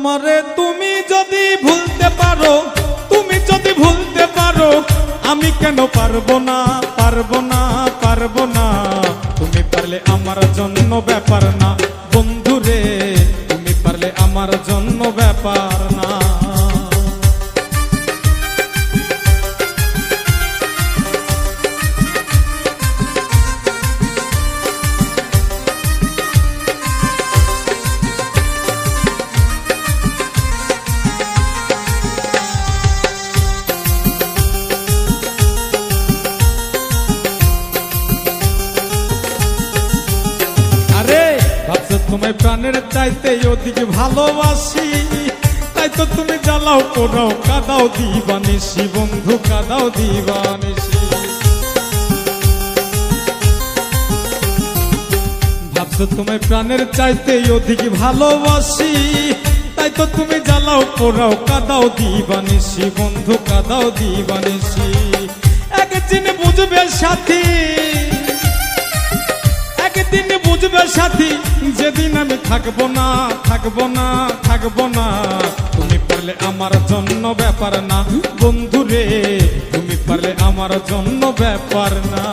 আমারে তুমি যদি ভুলতে পারো, তুমি যদি ভুলতে পারো, আমি কেন পারবো না, পারবো না, পারবো না। তুমি পারলে আমার জন্য ব্যাপার না বন্ধুরে, তুমি পারলে আমার জন্য ব্যাপার না। তোমায় প্রাণের চাইতে অধিক ভালোবাসি, তাই তো তুমি জ্বালাও পোড়াও কাদাও দিবানিসি বন্ধু, কাদাও দিবানিসি। ভাবছো তোমায় প্রাণের চাইতে অধিক ভালোবাসি, তাই তো তুমি জ্বালাও পোড়াও কাদাও দিবানিসি বন্ধু, কাদাও দিবানিসি। একদিন বুঝবে সাথী, একদিন বুঝবে সাথী, যেদিন আমি থাকবো না, থাকবো না, থাকবো না। তুমি পারলে আমার জন্য ব্যাপার না বন্ধুরে, তুমি পারলে আমার জন্য ব্যাপার না।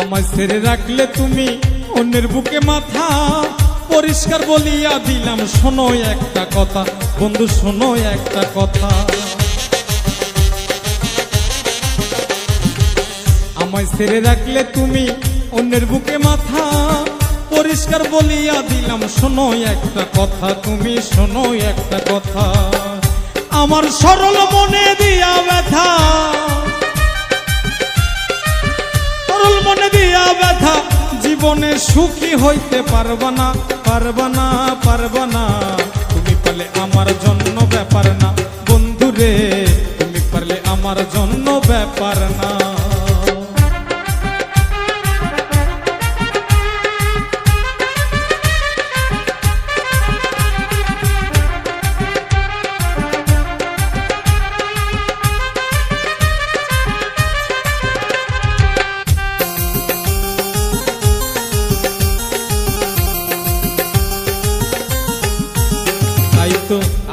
আমায় ছেড়ে রাখলে তুমি অন্যের বুকে মাথা, পরিষ্কার বলিয়া দিলাম শোনো একটা কথা বন্ধু, শোনো একটা কথা। আমায় ছেড়ে রাখলে তুমি অন্যের বুকে মাথা, পরিষ্কার বলিয়া দিলাম শোনো একটা কথা, তুমি শোনো একটা কথা। আমার সরল মনে দিয়া ব্যথা, মনে দিয়া ব্যথা, জীবনে সুখী হইতে পারবা না, পারবা না, পারবা না। তুমি পারলে আমার জন্য ব্যাপার না বন্ধুরে, তুমি পারলে আমার জন্য ব্যাপার না।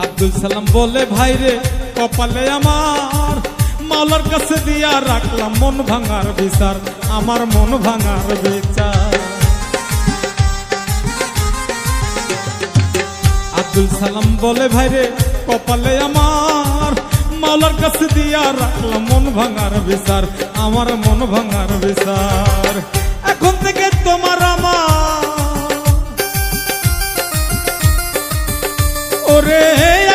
আব্দুল সালাম বলে ভাইরে কপালে আমার, মাওলার কাছে দিয়া রাখলাম মন ভাঙার বিচার, আমার মন ভাঙার বিচার। আব্দুল সালাম বলে ভাইরে কপালে আমার, মাওলার কাছে দিয়া রাখলাম মন ভাঙার বিচার, আমার মন ভাঙার বিচার। এখন থেকে তোমার আমার ওরে,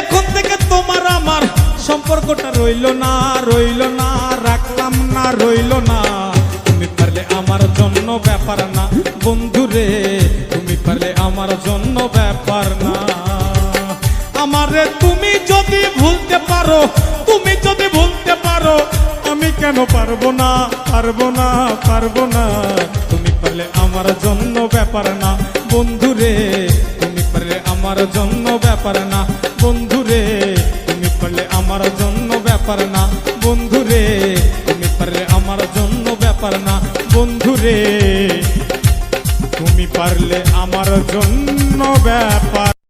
এখন থেকে তোমার আমার সম্পর্কটা রইল না, রইল না, রাখলাম না, রইল না। তুমি পারলে আমার জন্য ব্যাপার না বন্ধুরে, তুমি পারলে আমার জন্য ব্যাপার না। আমারে তুমি যদি ভুলতে পারো, তুমি যদি ভুলতে পারো, আমি কেন পারবো না, পারবো না, পারবো না। তুমি পারলে আমার জন্য ব্যাপার না বন্ধুরে, তুমি পারলে আমার জন্য ব্যাপার না বন্ধুরে, তুমি পারলে আমার জন্য ব্যাপার না বন্ধুরে, তুমি পারলে আমার জন্য ব্যাপার না বন্ধুরে, তুমি পারলে আমার জন্য ব্যাপার।